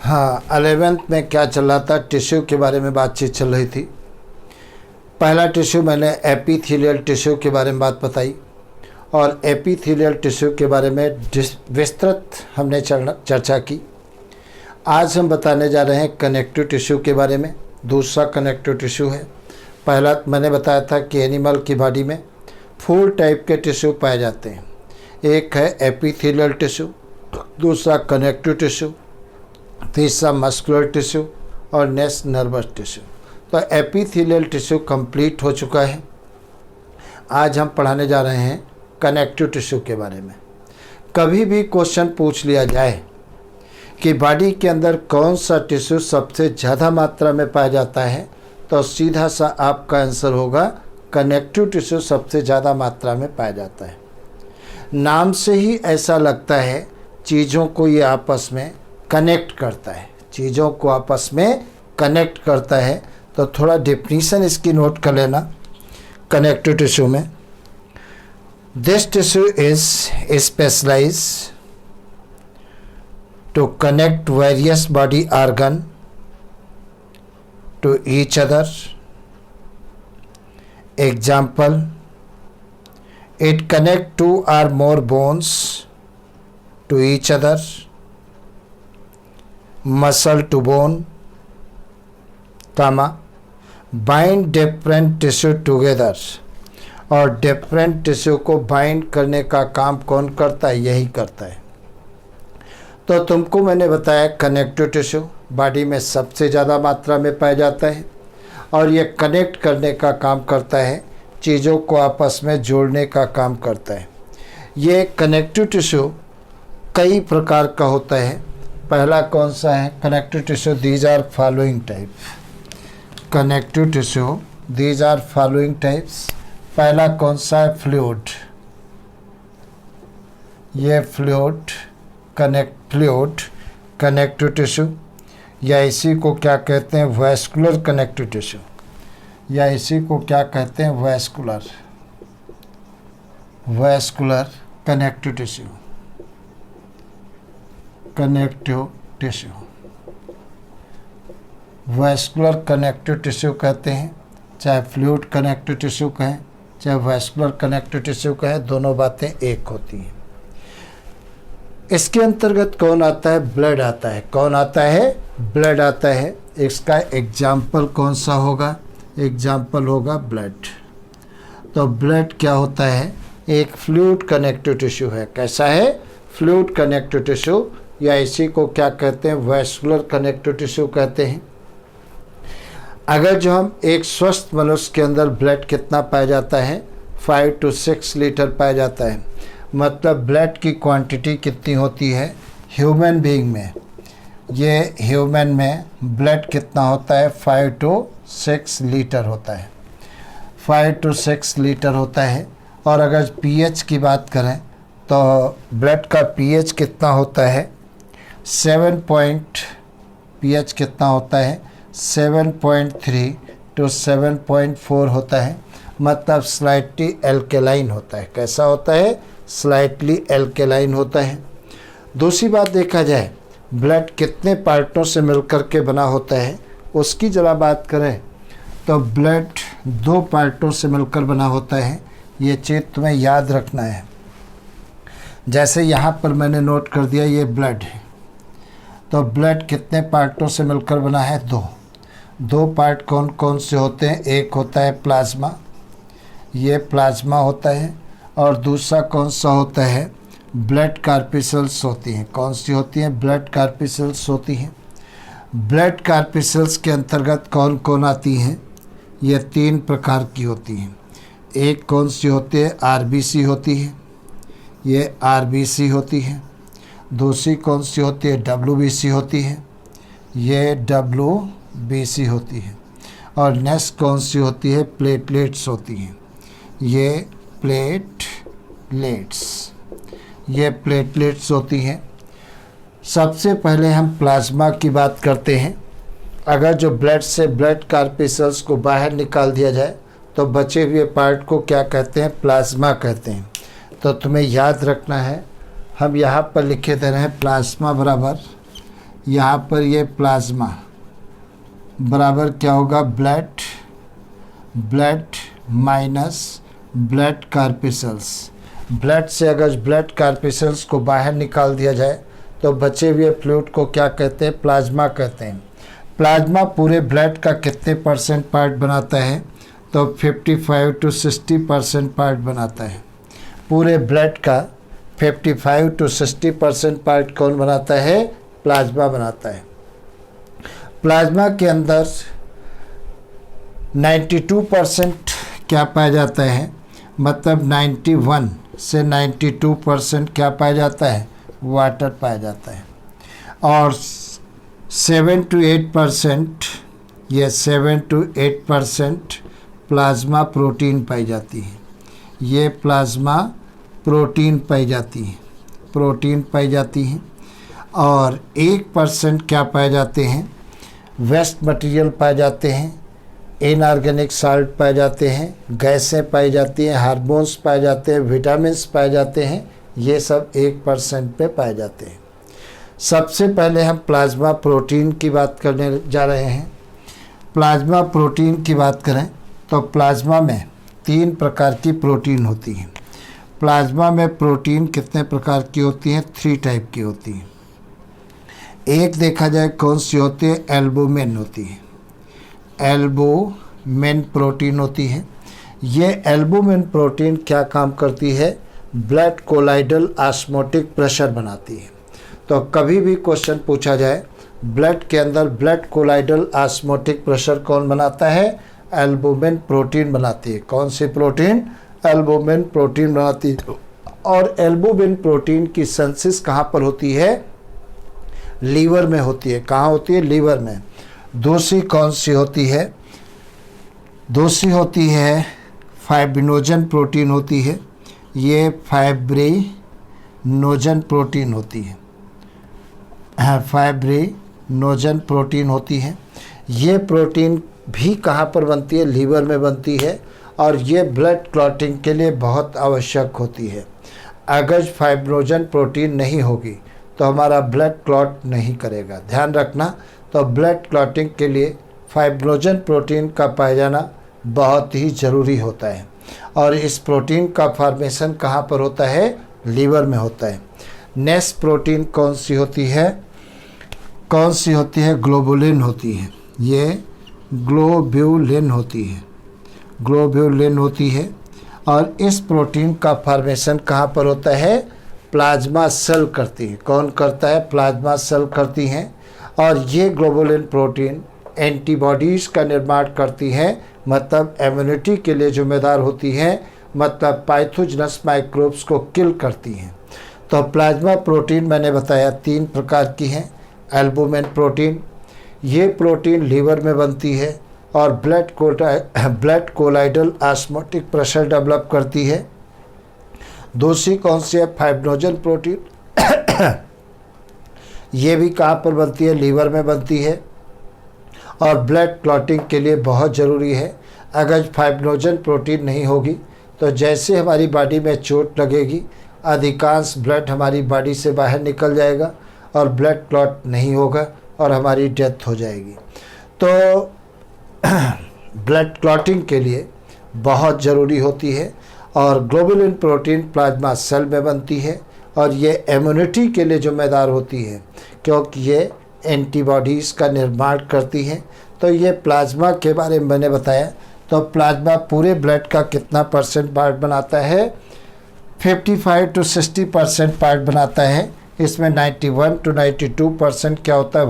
हाँ, 11th में क्या चल रहा था, टिश्यू के बारे में बातचीत चल रही थी। पहला टिश्यू मैंने एपिथेलियल टिश्यू के बारे में बात बताई और एपिथेलियल टिश्यू के बारे में विस्तृत हमने चर्चा की। आज हम बताने जा रहे हैं कनेक्टिव टिश्यू के बारे में। दूसरा कनेक्टिव टिश्यू है। पहला मैंने बताया था कि एनिमल की बॉडी में 4 टाइप के टिश्यू पाए जाते हैं। एक है एपिथेलियल टिश्यू, दूसरा कनेक्टिव टिश्यू, तीसरा मस्कुलर टिश्यू और नेक्स्ट नर्वस टिश्यू। तो एपिथेलियल टिश्यू कंप्लीट हो चुका है। आज हम पढ़ाने जा रहे हैं कनेक्टिव टिश्यू के बारे में। कभी भी क्वेश्चन पूछ लिया जाए कि बॉडी के अंदर कौन सा टिश्यू सबसे ज़्यादा मात्रा में पाया जाता है, तो सीधा सा आपका आंसर होगा कनेक्टिव टिश्यू सबसे ज़्यादा मात्रा में पाया जाता है। नाम से ही ऐसा लगता है चीज़ों को ये आपस में कनेक्ट करता है, चीज़ों को आपस में कनेक्ट करता है। तो थोड़ा डेफिनेशन इसकी नोट कर लेना। कनेक्टिव टिश्यू में this tissue is specialize to connect various body organ to each other. Example, it connect 2 or more bones to each other, muscle to bone, bind different tissue together। और different tissue को bind करने का काम कौन करता है? यही करता है। तो तुमको मैंने बताया कनेक्टिव टिश्यू बॉडी में सबसे ज़्यादा मात्रा में पाया जाता है और ये कनेक्ट करने का काम करता है, चीज़ों को आपस में जोड़ने का काम करता है। ये कनेक्टिव टिश्यू कई प्रकार का होता है। पहला कौन सा है connective tissue? These are following type. Connective tissue these are following types. पहला कौन सा है? फ्लूइड। ये फ्लूइड कनेक्टिव टिश्यू, या इसी को क्या कहते हैं? वैस्कुलर कनेक्टिव टिश्यू, या इसी को क्या कहते हैं? Vascular connective tissue. Vascular connective tissue कहते हैं, चाहे फ्लूइड कनेक्टिव टिश्यू कहें, चाहे वैस्कुलर कनेक्टिव टिश्यू कहें, दोनों बातें एक होती हैं। इसके अंतर्गत कौन आता है? ब्लड आता है। कौन आता है? ब्लड आता है। इसका एग्जाम्पल कौन सा होगा? एग्जाम्पल होगा ब्लड। तो ब्लड क्या होता है? एक फ्लूइड कनेक्टिव टिश्यू है। कैसा है? फ्लूइड कनेक्टिव टिश्यू, या इसी को क्या कहते हैं? वैस्कुलर कनेक्टिव टिश्यू कहते हैं। अगर जो हम एक स्वस्थ मनुष्य के अंदर ब्लड कितना पाया जाता है? 5 to 6 लीटर पाया जाता है। मतलब ब्लड की क्वांटिटी कितनी होती है ह्यूमन बीइंग में? ये ह्यूमन में ब्लड कितना होता है? 5 to 6 लीटर होता है। 5 to 6 लीटर होता है। और अगर पीएच की बात करें तो ब्लड का पीएच कितना होता है? 7.3 to 7.4 होता है। मतलब स्लाइटली एल्केलाइन होता है। कैसा होता है? स्लाइटली एल्केलाइन होता है। दूसरी बात देखा जाए ब्लड कितने पार्टों से मिलकर के बना होता है, उसकी जरा बात करें तो ब्लड 2 पार्टों से मिलकर बना होता है। ये चीज़ तुम्हें याद रखना है। जैसे यहाँ पर मैंने नोट कर दिया ये ब्लड है, तो ब्लड कितने पार्टों से मिलकर बना है? 2 पार्ट कौन कौन से होते हैं? एक होता है प्लाज्मा, ये प्लाज्मा होता है, और दूसरा कौन सा होता है? ब्लड कार्पिसल्स होती हैं। कौन सी होती हैं? ब्लड कार्पिसल्स होती हैं। ब्लड कार्पिसल्स के अंतर्गत कौन कौन आती हैं? ये 3 प्रकार की होती हैं। एक कौन सी होती है? आरबीसी होती है, ये आरबीसी होती है। दूसरी कौन सी होती है? डब्ल्यूबीसी होती है, ये डब्ल्यूबीसी होती है। और नेक्स्ट कौन सी होती है? प्लेटलेट्स होती हैं, ये प्लेटलेट्स होती हैं। सबसे पहले हम प्लाज्मा की बात करते हैं। अगर जो ब्लड से ब्लड कार्पिसल्स को बाहर निकाल दिया जाए तो बचे हुए पार्ट को क्या कहते हैं? प्लाज्मा कहते हैं। तो तुम्हें याद रखना है, हम यहाँ पर लिखे दे रहे हैं प्लाज्मा बराबर यहाँ पर ये प्लाज्मा बराबर क्या होगा, ब्लड माइनस ब्लड कार्पेसल्स। ब्लड से अगर ब्लड कार्पेसल्स को बाहर निकाल दिया जाए तो बचे हुए फ्लूइड को क्या कहते हैं, प्लाज्मा कहते हैं। प्लाज्मा पूरे ब्लड का कितने परसेंट पार्ट बनाता है, तो 55 to 60% पार्ट बनाता है। पूरे ब्लड का 55 to 60% पार्ट कौन बनाता है, प्लाज्मा बनाता है। प्लाज्मा के अंदर 92% क्या पाया जाता है, मतलब 91 से 92% क्या पाया जाता है, वाटर पाया जाता है। और 7 to 8%, ये 7 to 8% प्लाज्मा प्रोटीन पाई जाती है। ये प्लाज्मा प्रोटीन पाई जाती है। और 1% क्या पाए जाते हैं, वेस्ट मटेरियल पाए जाते हैं, इनऑर्गेनिक साल्ट पाए जाते हैं, गैसें पाई जाती हैं, हार्मोन्स पाए जाते हैं, विटामिन्स पाए जाते हैं। ये सब 1% पे पाए जाते हैं। सबसे पहले हम प्लाज्मा प्रोटीन की बात करने जा रहे हैं। प्लाज्मा प्रोटीन की बात करें तो प्लाज्मा में 3 प्रकार की प्रोटीन होती हैं। प्लाज्मा में प्रोटीन कितने प्रकार की होती हैं, 3 टाइप की होती हैं। एक देखा जाए कौन सी होती है, एल्बुमिन होती है। एल्बुमिन प्रोटीन होती है। ये एल्बुमिन प्रोटीन क्या काम करती है, ब्लड कोलाइडल ऑस्मोटिक प्रेशर बनाती है। तो कभी भी क्वेश्चन पूछा जाए ब्लड के अंदर ब्लड कोलाइडल ऑस्मोटिक प्रेशर कौन बनाता है, एल्बुमिन प्रोटीन बनाती है। कौन सी प्रोटीन, एल्बुमिन प्रोटीन बनाती है। और एल्बुमिन प्रोटीन की सिंथेसिस कहाँ पर होती है, लीवर में होती है। कहाँ होती है, लीवर में। दूसरी कौन सी होती है, दूसरी होती है फाइब्रिनोजन प्रोटीन होती है। ये फाइब्रिनोजन प्रोटीन होती है, फाइब्रिनोजन प्रोटीन होती है। ये प्रोटीन भी कहाँ पर बनती है, लीवर में बनती है। और ये ब्लड क्लॉटिंग के लिए बहुत आवश्यक होती है। अगर फाइब्रिनोजन प्रोटीन नहीं होगी तो हमारा ब्लड क्लॉट नहीं करेगा। ध्यान रखना, तो ब्लड क्लॉटिंग के लिए फाइब्रिनोजन प्रोटीन का पाया जाना बहुत ही ज़रूरी होता है। और इस प्रोटीन का फॉर्मेशन कहाँ पर होता है, लीवर में होता है। नेक्स्ट प्रोटीन कौन सी होती है, ग्लोबुलिन होती है। ये ग्लोब्यूलिन होती है। और इस प्रोटीन का फॉर्मेशन कहाँ पर होता है, प्लाज्मा सेल करती है। कौन करता है, प्लाज्मा सेल करती हैं। और ये ग्लोबुलिन प्रोटीन एंटीबॉडीज़ का निर्माण करती हैं, मतलब इम्यूनिटी के लिए जिम्मेदार होती हैं, मतलब पैथोजेनस माइक्रोब्स को किल करती हैं। तो प्लाज्मा प्रोटीन मैंने बताया 3 प्रकार की हैं। एल्बुमिन प्रोटीन, ये प्रोटीन लीवर में बनती है और blood colloidal osmotic pressure develop करती है। दूसरी कौन सी है, फाइब्रिनोजन प्रोटीन। ये भी कहाँ पर बनती है, लीवर में बनती है और ब्लड क्लॉटिंग के लिए बहुत ज़रूरी है। अगर फाइब्रिनोजन प्रोटीन नहीं होगी तो जैसे हमारी बॉडी में चोट लगेगी, अधिकांश ब्लड हमारी बॉडी से बाहर निकल जाएगा और ब्लड क्लॉट नहीं होगा और हमारी डेथ हो जाएगी। तो ब्लड क्लॉटिंग के लिए बहुत ज़रूरी होती है। और ग्लोबुलिन प्रोटीन प्लाज्मा सेल में बनती है और ये इम्यूनिटी के लिए जिम्मेदार होती है, क्योंकि ये एंटीबॉडीज़ का निर्माण करती हैं। तो ये प्लाज्मा के बारे में मैंने बताया। तो प्लाज्मा पूरे ब्लड का कितना परसेंट पार्ट बनाता है, 55 to 60% पार्ट बनाता है। इसमें 91 to 92% क्या होता है,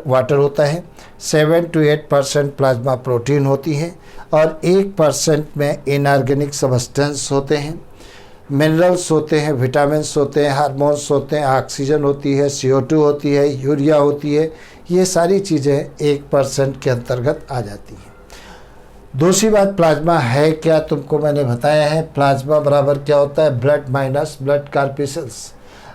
वाटर होता है। 7 to 8% प्लाज्मा प्रोटीन होती है और 1% में इनऑर्गेनिक सब्सटेंस होते हैं, मिनरल्स होते हैं, विटामिन्स होते हैं, हार्मोन्स होते हैं, ऑक्सीजन होती है, CO2 होती है, यूरिया होती है। ये सारी चीज़ें 1% के अंतर्गत आ जाती हैं। दूसरी बात, प्लाज्मा है क्या, तुमको मैंने बताया है। प्लाज्मा बराबर क्या होता है, ब्लड माइनस ब्लड कार्पेसल्स।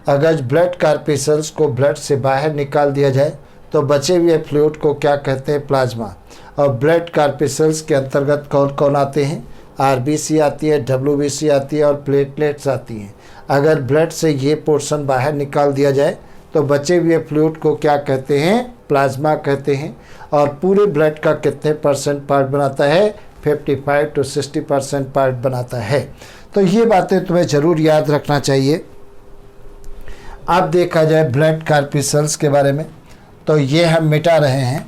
अगर ब्लड कार्पेसल्स को ब्लड से बाहर निकाल दिया जाए तो बचे हुए फ्लूइड को क्या कहते हैं, प्लाज्मा। और ब्लड कार्पेसल्स के अंतर्गत कौन कौन आते हैं, RBC आती है, WBC आती है और प्लेटलेट्स आती हैं। अगर ब्लड से ये पोर्शन बाहर निकाल दिया जाए तो बचे हुए फ्लूइड को क्या कहते हैं, प्लाज्मा कहते हैं। और पूरे ब्लड का कितने % पार्ट बनाता है, 55 to 60% पार्ट बनाता है। तो ये बातें तुम्हें ज़रूर याद रखना चाहिए। अब देखा जाए ब्लड कार्पिसल्स के बारे में, तो ये हम मिटा रहे हैं।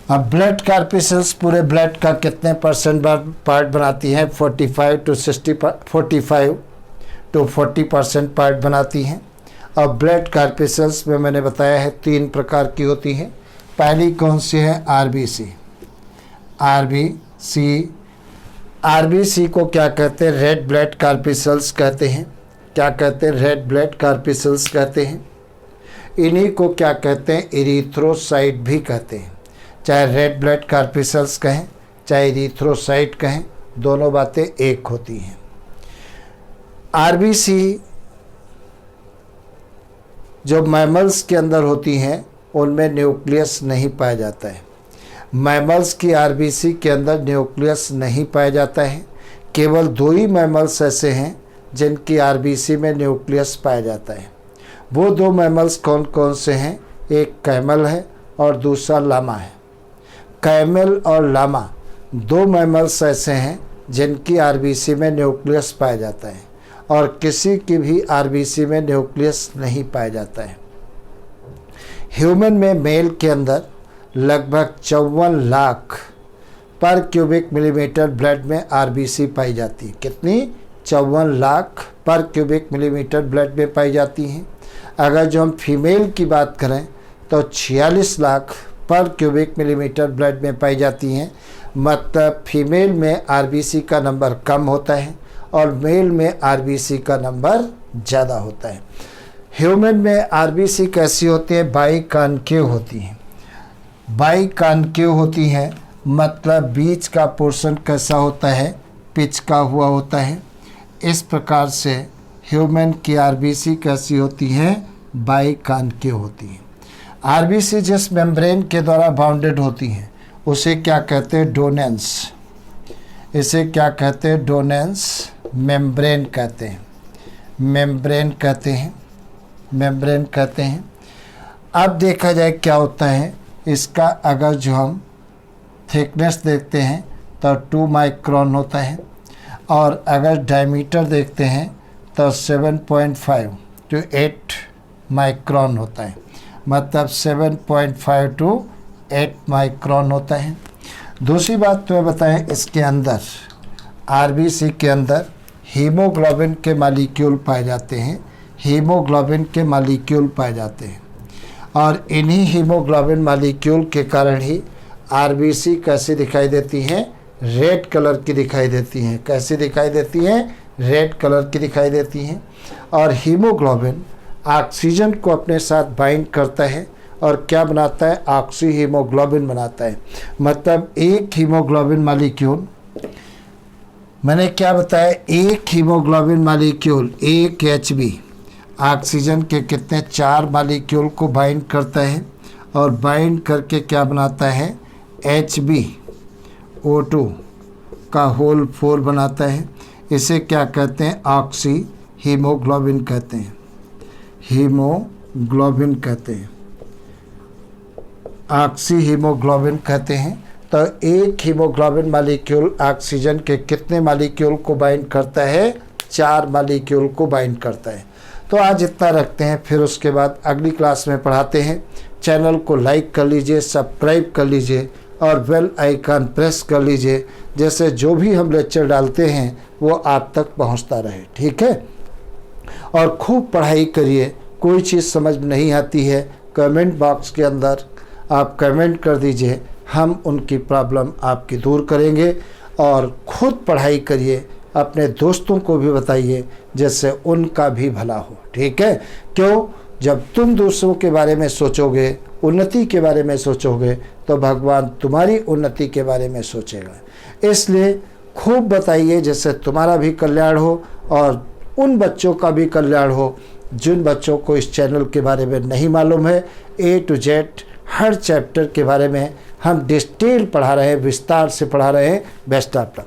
अब ब्लड कार्पिसल्स पूरे ब्लड का कितने % पार्ट बनाती हैं, 45 to 40% पार्ट बनाती हैं। अब ब्लड कार्पिसल्स में मैंने बताया है 3 प्रकार की होती हैं। पहली कौन सी है, आरबीसी को क्या कहते हैं, रेड ब्लड कार्पिसल्स कहते हैं। क्या कहते हैं, रेड ब्लड कार्पिसल्स कहते हैं। इन्हीं को क्या कहते हैं, इरिथ्रोसाइट भी कहते हैं। चाहे रेड ब्लड कार्पिसल्स कहें चाहे इरिथ्रोसाइट कहें, दोनों बातें एक होती हैं। आरबीसी जो मैमल्स के अंदर होती हैं उनमें न्यूक्लियस नहीं पाया जाता है। मैमल्स की आरबीसी के अंदर न्यूक्लियस नहीं पाया जाता है। केवल 2 ही मैमल्स ऐसे हैं जिनकी आरबीसी में न्यूक्लियस पाया जाता है। वो 2 मैमल्स कौन कौन से हैं, एक कैमल है और दूसरा लामा है। कैमल और लामा 2 मैमल्स ऐसे हैं जिनकी आरबीसी में न्यूक्लियस पाया जाता है और किसी की भी आरबीसी में न्यूक्लियस नहीं पाया जाता है। ह्यूमन में मेल के अंदर लगभग 54 लाख पर क्यूबिक मिलीमीटर ब्लड में आरबीसी पाई जाती है। कितनी, 54 लाख पर क्यूबिक मिलीमीटर ब्लड में पाई जाती हैं। अगर जो हम फीमेल की बात करें तो 46 लाख पर क्यूबिक मिलीमीटर ब्लड में पाई जाती हैं। मतलब फीमेल में आरबीसी का नंबर कम होता है और मेल में आरबीसी का नंबर ज़्यादा होता है। ह्यूमन में आरबीसी कैसी होती है, बाइकॉन्केव होती हैं। बाइकॉन्केव होती हैं मतलब बीच का पोर्शन कैसा होता है, पिचका हुआ होता है। इस प्रकार से ह्यूमन की आरबीसी कैसी होती है, बाइकॉन्केव होती है। आरबीसी जिस मेम्ब्रेन के द्वारा बाउंडेड होती हैं उसे क्या कहते हैं, डोनेंस। इसे क्या कहते हैं, डोनेंस मेम्ब्रेन कहते हैं। मेम्ब्रेन कहते हैं। अब देखा जाए क्या होता है इसका, अगर जो हम थिकनेस देखते हैं तो 2 माइक्रोन होता है और अगर डायमीटर देखते हैं तो 7.5 to 8 माइक्रोन होता है। मतलब 7.5 to 8 माइक्रोन होता है। दूसरी बात तो बताएं, इसके अंदर आरबीसी के अंदर हीमोग्लोबिन के मॉलिक्यूल पाए जाते हैं। हीमोग्लोबिन के मॉलिक्यूल पाए जाते हैं और इन्हीं हीमोग्लोबिन मॉलिक्यूल के कारण ही आरबीसी कैसी दिखाई देती हैं, रेड कलर की दिखाई देती हैं। कैसी दिखाई देती हैं, रेड कलर की दिखाई देती हैं। और हीमोग्लोबिन ऑक्सीजन को अपने साथ बाइंड करता है और क्या बनाता है, ऑक्सी हीमोग्लोबिन बनाता है। मतलब एक हीमोग्लोबिन मॉलिक्यूल, मैंने क्या बताया, एक हीमोग्लोबिन मॉलिक्यूल 1 Hb ऑक्सीजन के कितने 4 मॉलिक्यूल को बाइंड करता है और बाइंड करके क्या बनाता है, HbO2 का होल 4 बनाता है। इसे क्या कहते हैं, ऑक्सी हीमोग्लोबिन कहते हैं। हीमोग्लोबिन कहते हैं, ऑक्सी हीमोग्लोबिन कहते हैं। तो एक हीमोग्लोबिन मॉलिक्यूल ऑक्सीजन के कितने मॉलिक्यूल को बाइंड करता है, 4 मॉलिक्यूल को बाइंड करता है। तो आज इतना रखते हैं, फिर उसके बाद अगली क्लास में पढ़ाते हैं। चैनल को लाइक कर लीजिए, सब्सक्राइब कर लीजिए और बेल आइकन प्रेस कर लीजिए, जैसे जो भी हम लेक्चर डालते हैं वो आप तक पहुंचता रहे। ठीक है, और खूब पढ़ाई करिए। कोई चीज़ समझ में नहीं आती है, कमेंट बॉक्स के अंदर आप कमेंट कर दीजिए, हम उनकी प्रॉब्लम आपकी दूर करेंगे। और खुद पढ़ाई करिए, अपने दोस्तों को भी बताइए जिससे उनका भी भला हो। ठीक है, क्यों, जब तुम दूसरों के बारे में सोचोगे, उन्नति के बारे में सोचोगे, तो भगवान तुम्हारी उन्नति के बारे में सोचेगा। इसलिए खूब बताइए जिससे तुम्हारा भी कल्याण हो और उन बच्चों का भी कल्याण हो जिन बच्चों को इस चैनल के बारे में नहीं मालूम है, A to Z her chapter के बारे में हम डिटेल पढ़ा रहे हैं, विस्तार से पढ़ा रहे हैं। Best of luck.